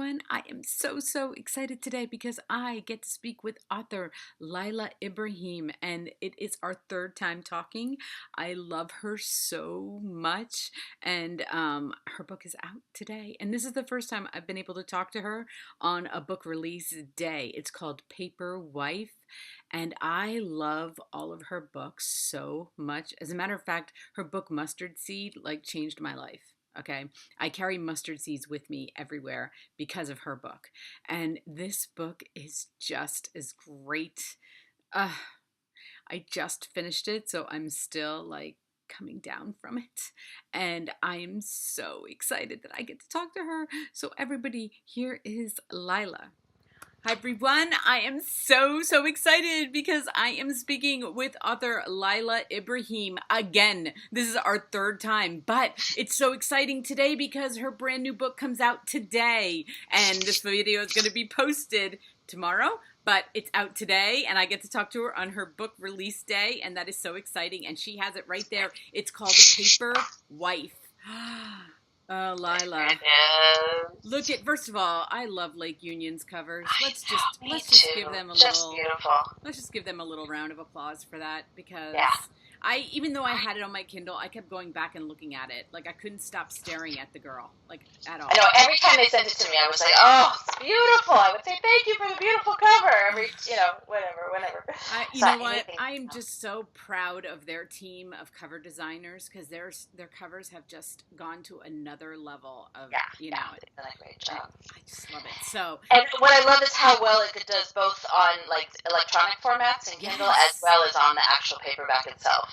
everyone. I am so excited today because I get to speak with author LAILA IBRAHIM, and it is our third time talking. I love her so much, and her book is out today. And this is the first time I've been able to talk to her on a book release day. It's called Paper Wife. And I love all of her books so much. As a matter of fact, her book Mustard Seed changed my life. Okay. I carry mustard seeds with me everywhere because of her book. And this book is just as great. Uh, I just finished it, so I'm still coming down from it. And I'm so excited that I get to talk to her. So, everybody, here is LAILA. Hi everyone, I am so excited because I am speaking with author LAILA IBRAHIM again. This is our third time, but it's so exciting today because her brand new book comes out today, and this video is going to be posted tomorrow, but it's out today, and I get to talk to her on her book release day, and that is so exciting, and she has it right there. It's called Paper Wife. Oh, LAILA. Look at, first of all, I love Lake Union's covers. Let's just give them a little, beautiful. Let's just give them a little round of applause for that, because Yeah. even though I had it on my Kindle, I kept going back and looking at it. I couldn't stop staring at the girl, at all. I know, every time they sent it to me, I was like, oh, it's beautiful. I would say, thank you for the beautiful cover. Whenever. You know what? I am just so proud of their team of cover designers, because their covers have just gone to another level of, they've done a great job. I just love it. So, and what I love is how well it does both on electronic formats and Kindle, as well as on the actual paperback itself.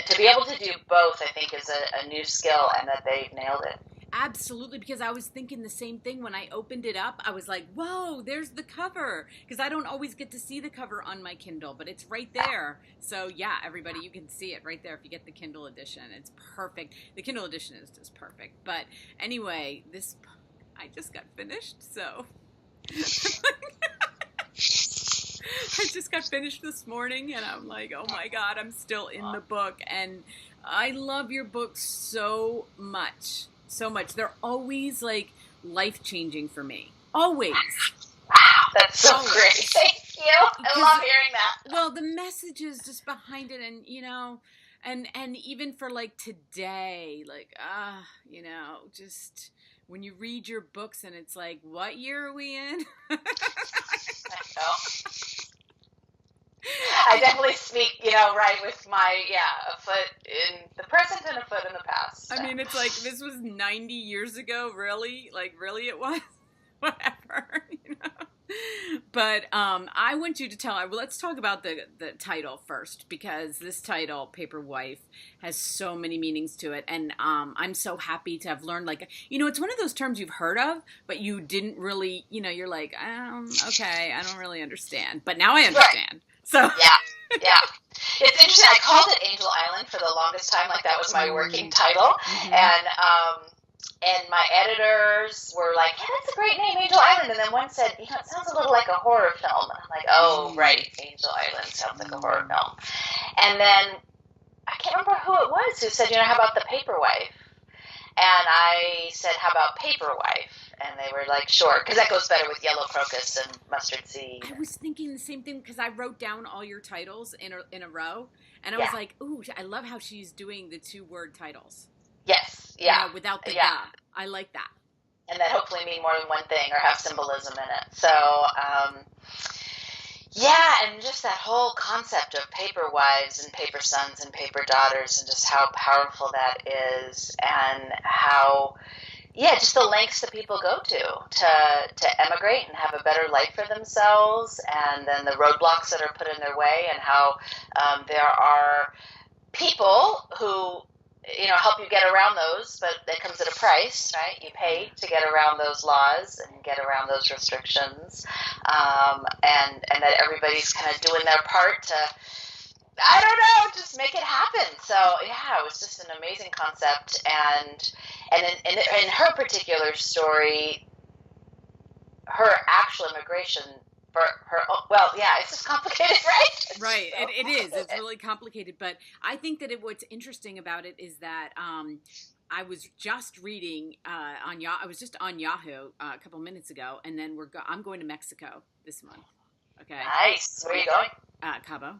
To be able to do both, I think, is a new skill, and that they've nailed it. Absolutely, because I was thinking the same thing when I opened it up. I was like, whoa, there's the cover, because I don't always get to see the cover on my Kindle, but it's right there. So yeah, everybody, you can see it right there if you get the Kindle edition. It's perfect. The Kindle edition is just perfect. But anyway, I just got finished, so I just got finished this morning, and I'm like, oh my God, I'm still in the book, and I love your book so much. So much. They're always life-changing for me. Always. Wow, that's so great. Thank you. I love hearing that. Well, the messages just behind it, and and even for today, just when you read your books and it's like, what year are we in? I know. I definitely speak, right with my, a foot in the present and a foot in the past. So. I mean, it's like, this was 90 years ago, really? Really it was? Whatever, But I want you to let's talk about the title first, because this title, Paper Wife, has so many meanings to it. And I'm so happy to have learned, it's one of those terms you've heard of, but you didn't really, you're like, okay, I don't really understand. But now I understand. Right. So yeah. It's interesting. I called it Angel Island for the longest time. That was my working title. Mm-hmm. And my editors were like, yeah, that's a great name, Angel Island. And then one said, it sounds a little like a horror film. And I'm like, oh, right, Angel Island sounds like a horror film. And then I can't remember who it was who said, how about the Paper Wife? And I said, how about Paper Wife? And they were like, sure, because that goes better with Yellow Crocus and Mustard Seed. I was thinking the same thing, because I wrote down all your titles in a row. And I was like, ooh, I love how she's doing the 2-word titles. Yes, yeah. Without the da. I like that. And that hopefully mean more than one thing or have symbolism in it. So, and just that whole concept of paper wives and paper sons and paper daughters, and just how powerful that is, and how, just the lengths that people go to emigrate and have a better life for themselves, and then the roadblocks that are put in their way, and how there are people who help you get around those, but that comes at a price, right? You pay to get around those laws and get around those restrictions, and that everybody's kind of doing their part to, I don't know, just make it happen. So it was just an amazing concept, and in her particular story, her actual immigration. For her, it's just complicated, right? Right, it is. It's really complicated, but I think that what's interesting about it is that I was just reading on Yahoo. I was just on Yahoo a couple minutes ago, and then I'm going to Mexico this month. Okay. Nice. Where are Yeah. you going? Cabo.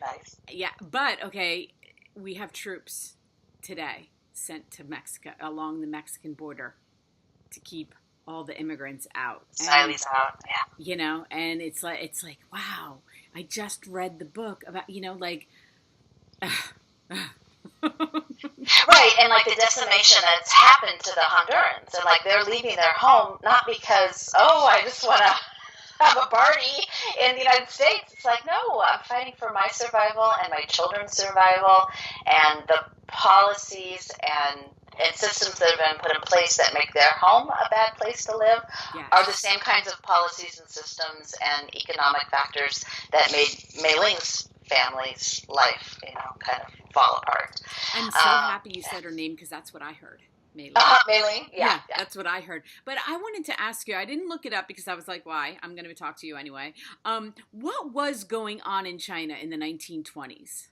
Nice. Yeah, but okay, we have troops today sent to Mexico along the Mexican border to keep all the immigrants out. And Siley's out. Yeah. and it's like wow, I just read the book about, like Right, and like the decimation that's happened to the Hondurans, and like they're leaving their home not because, oh, I just want to have a party in the United States. It's like, no, I'm fighting for my survival and my children's survival, and the policies and systems that have been put in place that make their home a bad place to live are the yes. same kinds of policies and systems and economic factors that made Mei Ling's family's life, kind of fall apart. I'm so happy you said her name because that's what I heard. Mei Ling. Mei Ling? Yeah. That's what I heard. But I wanted to ask you, I didn't look it up because I was like, why? I'm going to talk to you anyway. What was going on in China in the 1920s?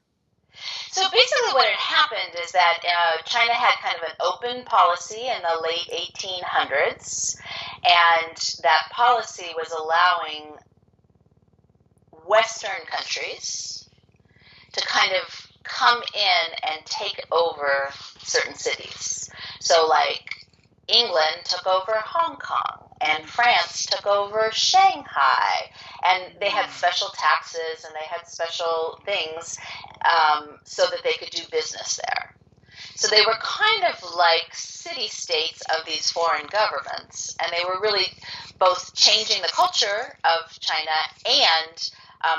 So basically what had happened is that China had kind of an open policy in the late 1800s, and that policy was allowing Western countries to kind of come in and take over certain cities. So like England took over Hong Kong, and France took over Shanghai, and they had special taxes and they had special things so that they could do business there. So they were kind of like city-states of these foreign governments, and they were really both changing the culture of China and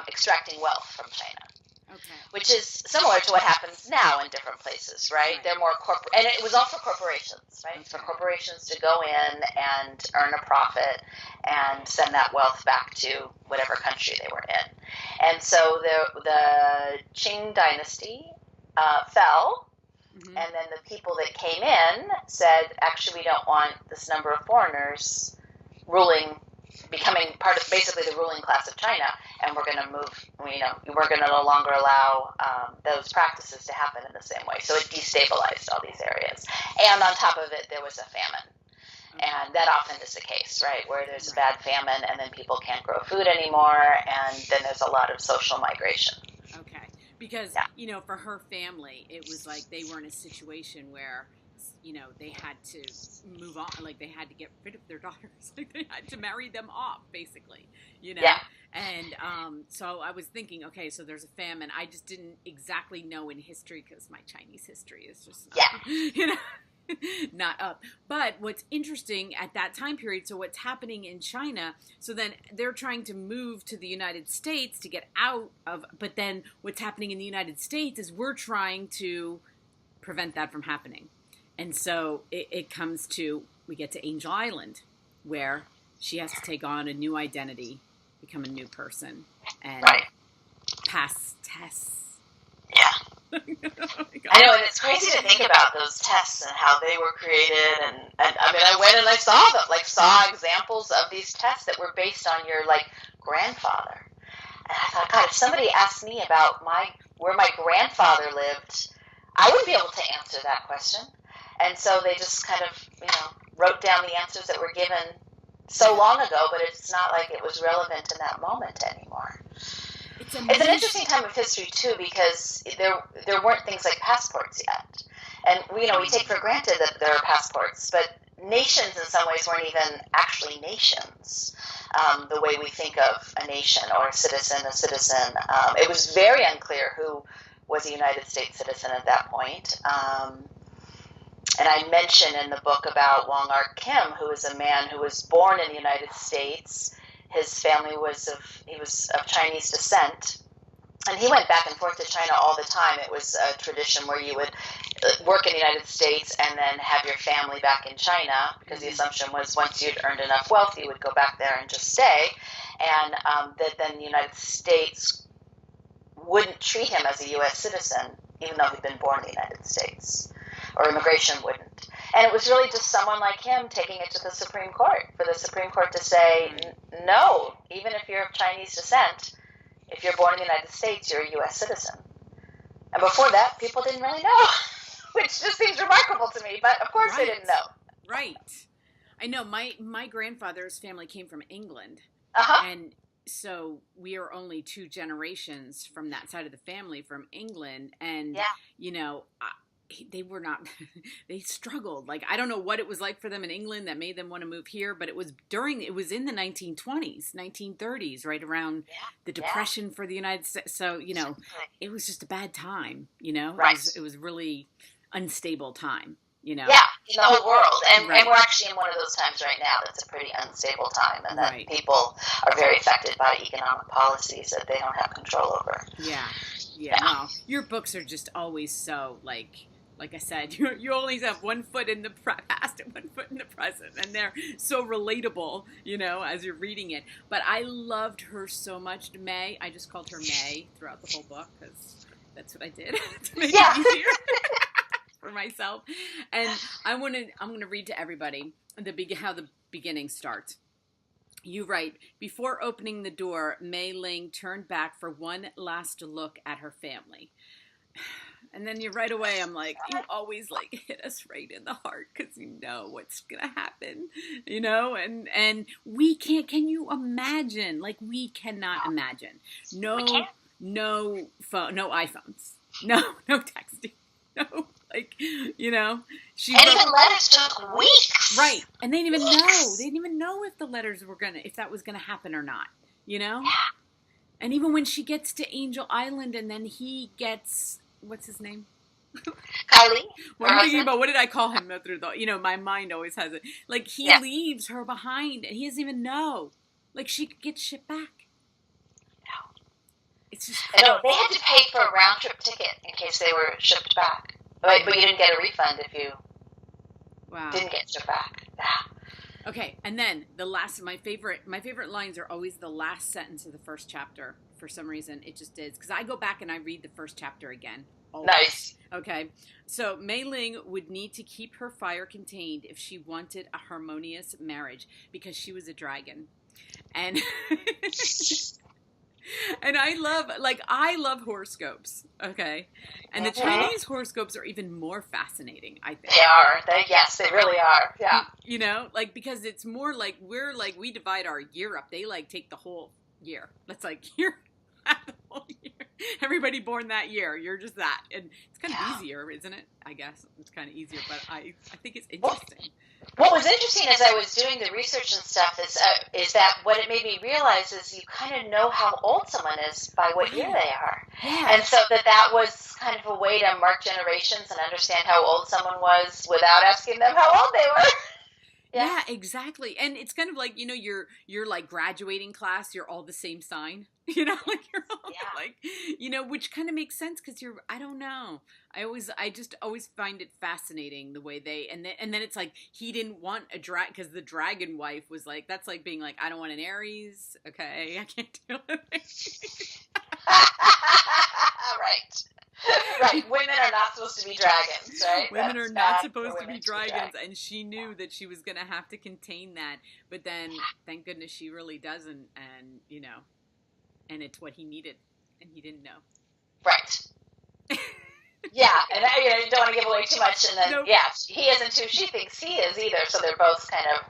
extracting wealth from China. Okay. Which is similar to what happens now in different places, right? They're more corporate, and it was all for corporations, right? Okay. For corporations to go in and earn a profit and send that wealth back to whatever country they were in. And so the Qing dynasty fell, and then the people that came in said, actually, we don't want this number of foreigners becoming part of basically the ruling class of China, and we're going to move, we're going to no longer allow those practices to happen in the same way. So it destabilized all these areas. And on top of it, there was a famine. And that often is the case, right, where there's a bad famine and then people can't grow food anymore, and then there's a lot of social migration. Okay. Because, for her family, it was like they were in a situation where they had to move on, like they had to get rid of their daughters, like they had to marry them off, basically, Yeah. And so I was thinking, okay, so there's a famine. I just didn't exactly know in history because my Chinese history is just not, not up. But what's interesting at that time period, so what's happening in China, so then they're trying to move to the United States to get out of, but then what's happening in the United States is we're trying to prevent that from happening. And so it comes to, we get to Angel Island, where she has to take on a new identity, become a new person, and pass tests. Yeah. I know, and it's crazy to think about those tests and how they were created. And I mean, I went and I saw examples of these tests that were based on your, grandfather. And I thought, God, if somebody asked me about where my grandfather lived, I wouldn't be able to answer that question. And so they just kind of, wrote down the answers that were given so long ago, but it's not like it was relevant in that moment anymore. It's an interesting time of history, too, because there weren't things like passports yet. And, we take for granted that there are passports, but nations in some ways weren't even actually nations, the way we think of a nation or a citizen. It was very unclear who was a United States citizen at that point. And I mention in the book about Wong Ark Kim, who is a man who was born in the United States. His family was of Chinese descent, and he went back and forth to China all the time. It was a tradition where you would work in the United States and then have your family back in China, because the assumption was once you'd earned enough wealth, you would go back there and just stay, and that then the United States wouldn't treat him as a U.S. citizen, even though he'd been born in the United States, or immigration wouldn't. And it was really just someone like him taking it to the Supreme Court, for the Supreme Court to say, no, even if you're of Chinese descent, if you're born in the United States, you're a U.S. citizen. And before that, people didn't really know which just seems remarkable to me. But of course, they Right. didn't know. Right. I know my grandfather's family came from England, Uh huh. and so we are only two generations from that side of the family from England, and Yeah. you know, they were not they struggled. Like, I don't know what it was like for them in England that made them want to move here, but it was in the 1920s, 1930s, right around Yeah. the Yeah. depression for the United States. So, it was just a bad time, Right. it was really unstable time, you know. Yeah, in the whole world. And Right. we're actually in one of those times right now that's a pretty unstable time, and that Right. people are very affected by economic policies that they don't have control over. Yeah. Yeah. Yeah. Well, your books are just always so, like I said, you always have one foot in the past and one foot in the present, and they're so relatable, as you're reading it. But I loved her so much, May. I just called her May throughout the whole book because that's what I did to make Yeah. it easier for myself. And I'm gonna read to everybody how the beginning starts. You write, before opening the door, Mei Ling turned back for one last look at her family. And then right away, I'm like, you always hit us right in the heart because you know what's gonna happen, and we can't. Can you imagine? Like, we cannot imagine. We can't. No phone, no iPhones, no texting, no she And wrote, even letters took weeks. right, and they didn't even know. Weeks. They didn't even know if if that was gonna happen or not. Yeah. And even when she gets to Angel Island, and then he gets, what's his name? Kylie. Well, I'm thinking about, what did I call him through my mind always has it. Like, he leaves her behind, and he doesn't even know. Like, she could get shipped back. No. It's just. No, they had to pay for a round trip ticket in case they were shipped back. But you didn't get a refund if you didn't get shipped back. Yeah. Okay, and then my favorite lines are always the last sentence of the first chapter. For some reason, it just is, because I go back and I read the first chapter again. Always. Nice. Okay, so Mei Ling would need to keep her fire contained if she wanted a harmonious marriage, because she was a dragon, and and I love horoscopes. Okay, and the Chinese horoscopes are even more fascinating, I think. They are. Yes, they really are. Yeah. Because it's more like we divide our year up. They take the whole year. That's you're the whole year. Everybody born that year, you're just that, and it's kind of easier, isn't it? I guess it's kind of easier, but I think it's interesting. What was interesting as I was doing the research and stuff is that what it made me realize is you kind of know how old someone is by what year they are. Yeah. And so that was kind of a way to mark generations and understand how old someone was without asking them how old they were. Yeah, exactly. And it's kind of like, you're like graduating class, you're all the same sign, you're all which kind of makes sense, because I don't know. I just always find it fascinating the way and then it's like, he didn't want a because the dragon wife was like, that's like being like, I don't want an Aries. Okay. I can't deal with it. Right. Right. Women are not supposed to be dragons, right? Women are not supposed to be dragons, and she knew that she was going to have to contain that. But then, thank goodness, she really doesn't, and and it's what he needed, and he didn't know. Right. Yeah, and you don't want to give away too much, and then he isn't who she thinks he is either. So they're both kind of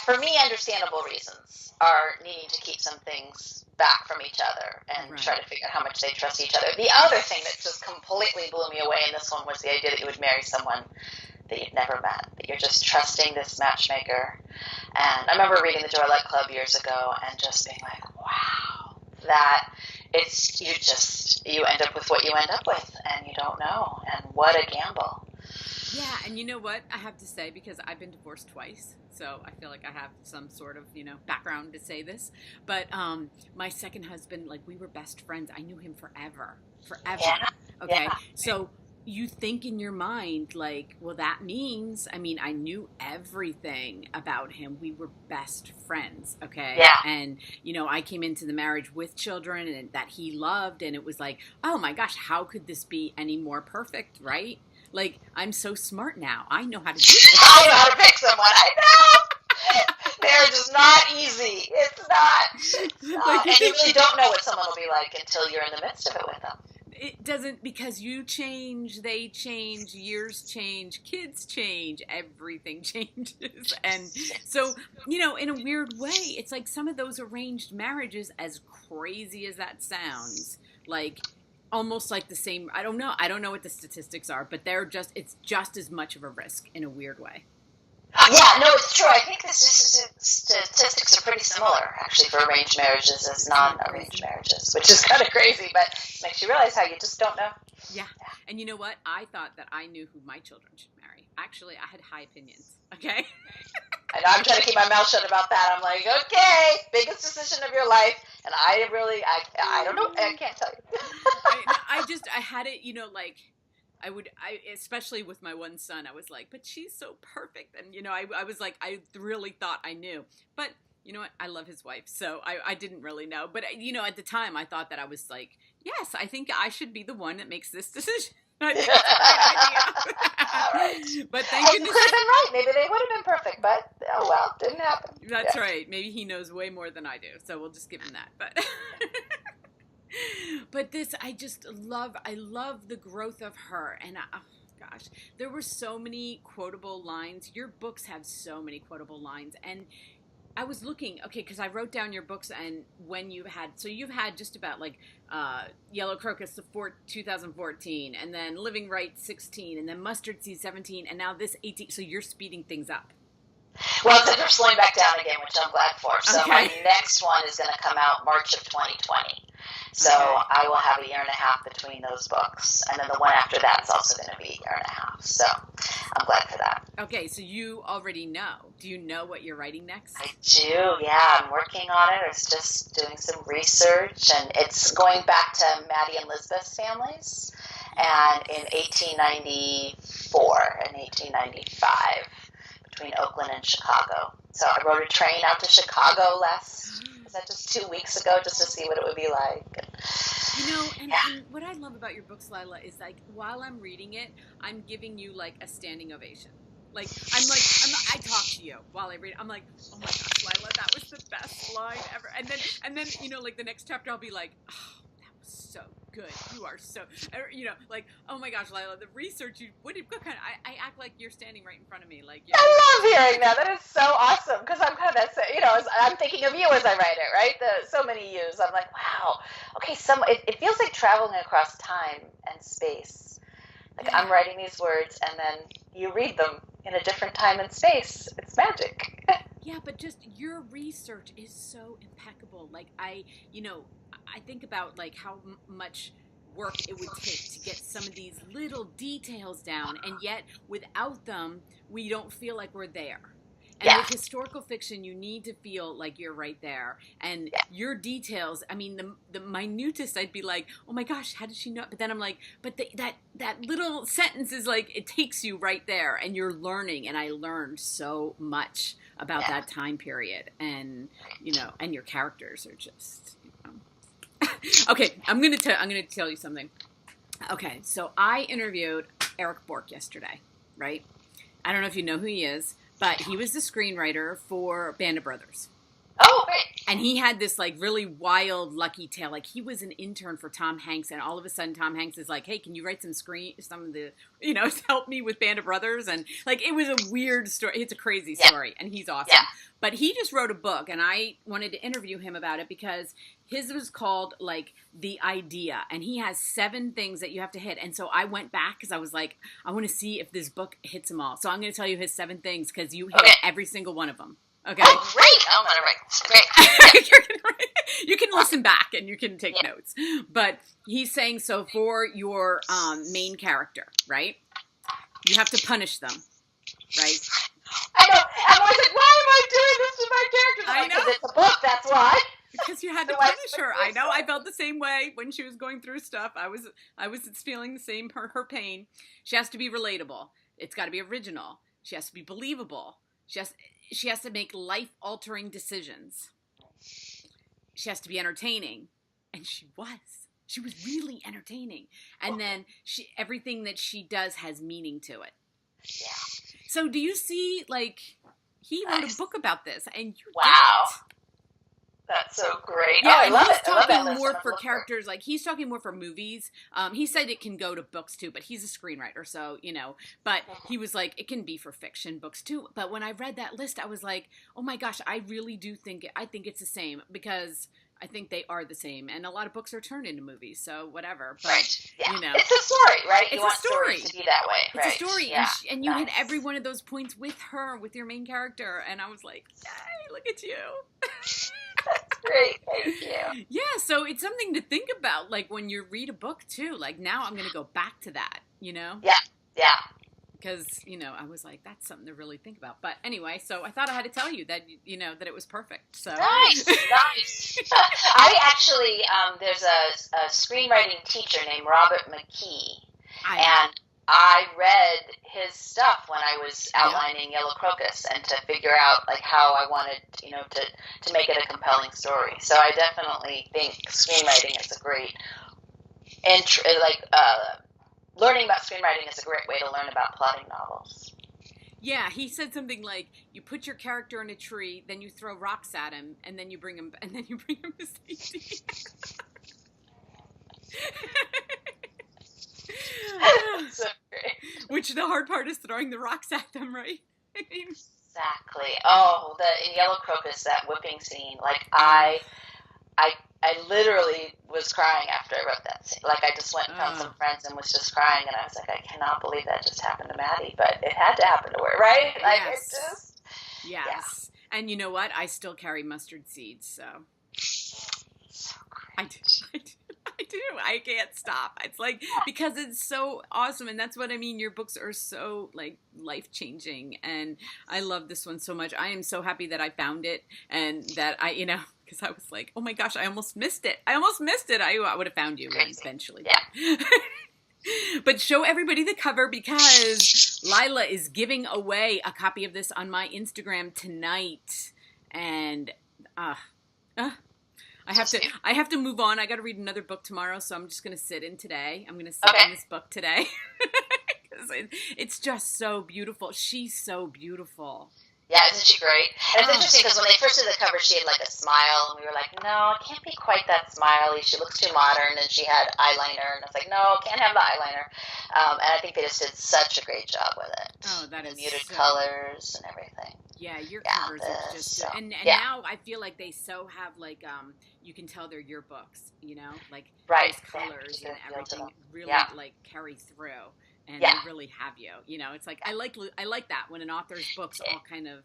for me, understandable reasons are needing to keep some things back from each other and try to figure out how much they trust each other. The other thing that just completely blew me away in this one was the idea that you would marry someone that you've never met, that you're just trusting this matchmaker. And I remember reading the Dorlight Club years ago and just being like, wow, that you end up with what you end up with, and you don't know, and what a gamble. Yeah, and you know what I have to say, because I've been divorced twice, so I feel like I have some sort of, background to say this. But my second husband, we were best friends. I knew him forever. Yeah. Okay, yeah. So you think in your mind, well, that means, I knew everything about him. We were best friends, okay? Yeah. And, I came into the marriage with children and that he loved, and it was like, oh my gosh, how could this be any more perfect, right? I'm so smart now. I know how to do this. I know how to pick someone. I know. Marriage is not easy. It's not. And you really don't know what someone will be like until you're in the midst of it with them. It doesn't, because you change, they change, years change, kids change, everything changes. And so, in a weird way, it's like some of those arranged marriages, as crazy as that sounds, like almost like the same. I don't know what the statistics are, but it's just as much of a risk in a weird way. Yeah, no, it's true. I think the statistics are pretty similar, actually, for arranged marriages as non-arranged marriages, which is kind of crazy, but makes you realize how you just don't know. Yeah. And you know what? I thought that I knew who my children should marry. Actually, I had high opinions. Okay? And I'm trying to keep my mouth shut about that. I'm like, okay, biggest decision of your life, and I don't know. I can't tell you. I had it, like, especially with my one son, I was like, but she's so perfect. And, I was like, I really thought I knew. But you know what? I love his wife, so I didn't really know. But, at the time, I thought that I was like, yes, I think I should be the one that makes this decision. I think it's a great idea. But thank goodness. You could have been right. Maybe they would have been perfect, but, oh well, didn't happen. That's right. Maybe he knows way more than I do, so we'll just give him that. But... But I love the growth of her. And oh gosh, there were so many quotable lines. Your books have so many quotable lines. And I was looking, okay, because I wrote down your books and when you've had just about like Yellow Crocus 2014, and then Living Right 16, and then Mustard Seed 17, and now this 18. So you're speeding things up. Well, they're slowing back down again, which I'm glad for. So my next one is going to come out March of 2020. So I will have a year and a half between those books. And then the one after that is also going to be a year and a half. So I'm glad for that. Okay, so you already know. Do you know what you're writing next? I do, yeah. I'm working on it. I was just doing some research. And it's going back to Maddie and Lisbeth's families. And in 1894 and 1895. Between Oakland and Chicago. So I rode a train out to Chicago just 2 weeks ago, just to see what it would be like. And what I love about your books, Laila, is like while I'm reading it, I'm giving you like a standing ovation. Like I talk to you while I read it. I'm like, oh my gosh, Laila, that was the best line ever. And then like the next chapter, I'll be like, oh, that was so good. You are so, like, oh my gosh, Laila, the research what kind of, I act like you're standing right in front of me. Like, I love hearing that. That is so awesome. Because I'm kind of that, I'm thinking of you as I write it, right? So many yous. I'm like, wow. Okay, it feels like traveling across time and space. Like I'm writing these words and then you read them in a different time and space. It's magic. Yeah, but just your research is so impeccable. Like I think about like how much work it would take to get some of these little details down, and yet without them, we don't feel like we're there. And with historical fiction, you need to feel like you're right there. And your details, I mean, the minutest, I'd be like, oh my gosh, how did she know? But then I'm like, but that little sentence is like, it takes you right there, and you're learning. And I learned so much about that time period, and and your characters are just, Okay, I'm gonna tell you something. Okay, so I interviewed Eric Bork yesterday, right? I don't know if you know who he is, but he was the screenwriter for Band of Brothers. Oh, great. And he had this like really wild, lucky tale. Like he was an intern for Tom Hanks, and all of a sudden Tom Hanks is like, hey, can you write some of the, help me with Band of Brothers? And like, it was a weird story. It's a crazy story, and he's awesome. Yeah. But he just wrote a book, and I wanted to interview him about it because his was called like The Idea, and he has 7 things that you have to hit. And so I went back because I was like, I want to see if this book hits them all. So I'm going to tell you his 7 things because you hit every single one of them. Okay. Oh, great! I'm gonna write. Great. You can listen back and you can take notes. But he's saying, so for your main character, right? You have to punish them, right? I know. I'm always like, why am I doing this to my characters? I know. Because it's a book. That's why. Because you had to punish her. I know. I felt the same way when she was going through stuff. I was feeling the same her pain. She has to be relatable. It's got to be original. She has to be believable. She has to make life-altering decisions. She has to be entertaining. And she was. She was really entertaining. And then everything that she does has meaning to it. Yeah. So do you see, like, he wrote a book about this, and you didn't. Wow. Okay, so I'm going to tell you something. Okay, so I interviewed Eric Bork yesterday, right? And he had this like really wild, lucky tale. Like he was an intern for Tom Hanks, and all of a sudden Tom Hanks is like, hey, can you write some of the, That's so great. Yeah, Oh, I and love he's it. I love that talking list. I'm more gonna for look for it. characters, like he's talking more for movies. He said it can go to books too, but he's a screenwriter, so But he was like, it can be for fiction books too. But when I read that list, I was like, oh my gosh, I really do think I think it's the same because I think they are the same, and a lot of books are turned into movies, so whatever. But Right. Yeah. you know, It's a story, right? You it's a want stories to story. be that way, It's a right? story, Yeah. and you hit every Nice. one of those points with her, with your main character, and I was like, yay, look at you. That's great. Thank you. Yeah, so it's something to think about, like when you read a book too. Like now, I'm gonna go back to that, Yeah. Yeah. because I was like, that's something to really think about. But anyway, so I thought I had to tell you that that it was perfect. So Nice. Nice. I actually, there's a screenwriting teacher named Robert McKee, I know. and I read his stuff when I was Yep. outlining Yellow Crocus and to figure out like how I wanted, to make it a compelling story. So I definitely think screenwriting is a great, learning about screenwriting is a great way to learn about plotting novels. Yeah, he said something like, "You put your character in a tree, then you throw rocks at him, and then you bring him, to safety." So great. Which the hard part is throwing the rocks at them, right? I mean, Exactly. Oh, the in Yellow Crocus, that whipping scene. Like uh, I, I literally was crying after I wrote that scene. Like I just went and found uh, some friends and was just crying, and I was like, I cannot believe that just happened to Maddie, but it had to happen to her, right? Like it yes, just, yeah. yes. And you know what? I still carry mustard seeds, so So I do. great. I do. I do. I can't stop. It's like because it's so awesome, and that's what I mean. Your books are so like life changing, and I love this one so much. I am so happy that I found it, and that because I was like, oh my gosh, I almost missed it. I almost missed it. I would have found you Crazy. eventually, Yeah. but show everybody the cover because Laila is giving away a copy of this on my Instagram tonight, and uh, uh I have to move on. I got to read another book tomorrow, so I'm just going to sit in today. I'm going to sit Okay. in this book today because it's just so beautiful. She's so beautiful. Yeah, isn't she great? And it's Oh, interesting because when they first did the cover, she had like a smile, and we were like, no, it can't be quite that smiley. She looks too modern, and she had eyeliner, and I was like, no, can't have the eyeliner. And I think they just did such a great job with it. oh, that The is muted so. colors and everything. Yeah, your Yeah, covers it's just so and yeah, now I feel like they so have like you can tell they're your books, like right. those They have a colors and particular feel to them. everything really Yeah, like carry through and they yeah. really have you. It's like I like that when an author's books all kind of.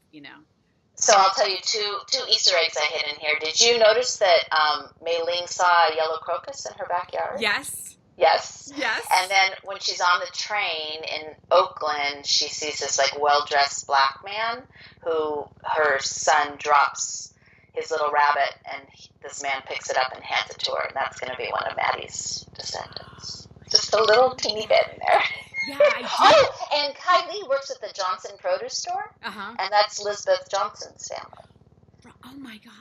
So I'll tell you two Easter eggs I hid in here. Did you notice that Mei Ling saw a yellow crocus in her backyard? Yes. Yes. And Yes. then when she's on the train in Oakland, she sees this like well-dressed black man who her son drops his little rabbit, and this man picks it up and hands it to her, and that's going to be one of Maddie's descendants. Just a little teeny bit in there. Yeah, I did. Oh, and Kylie works at the Johnson produce store, Uh-huh. and that's Lisbeth Johnson's family. Oh my gosh.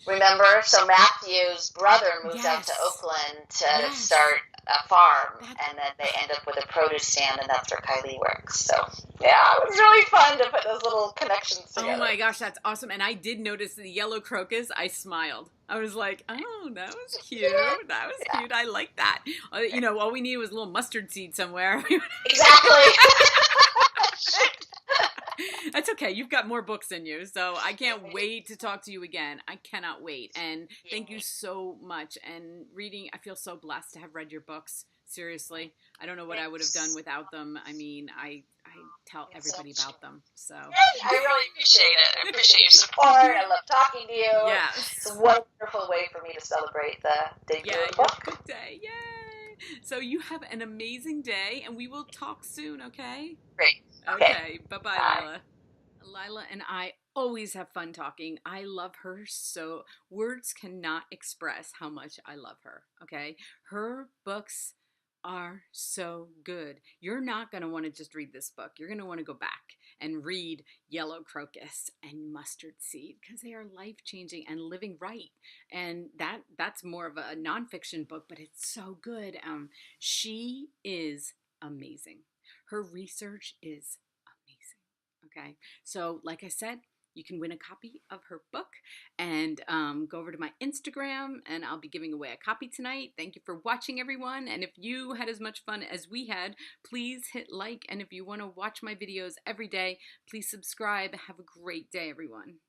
Remember? So Matthew's brother moves out to Yes. Oakland to Yes. start a farm, That and then they end up with a produce stand, and that's where Kylie works. So, yeah, it was really fun to put those little connections together. Oh my gosh, that's awesome. And I did notice the yellow crocus. I smiled. I was like, oh, that was cute. That was Yeah. cute. I like that. All we needed was a little mustard seed somewhere. Exactly. That's okay. You've got more books than you. So I can't wait to talk to you again. I cannot wait. And thank you so much. And reading, I feel so blessed to have read your books. Seriously. I don't know what I would have done without them. I mean, I tell everybody about them. So I really appreciate it. I appreciate your support. I love talking to you. yes. It's a wonderful way for me to celebrate the debut Yeah, of the your book. book day. Yay. So you have an amazing day and we will talk soon, okay? Great. Okay. Bye-bye, Bye. Laila. Laila and I always have fun talking. I love her so words cannot express how much I love her, okay? Her books are so good. You're not going to want to just read this book. You're going to want to go back and read Yellow Crocus and Mustard Seed because they are life-changing and living right. And that's more of a nonfiction book, but it's so good. She is amazing. Her research is amazing. Okay. So, like I said, you can win a copy of her book. And go over to my Instagram, and I'll be giving away a copy tonight. Thank you for watching, everyone. And if you had as much fun as we had, please hit like. And if you want to watch my videos every day, please subscribe. Have a great day, everyone.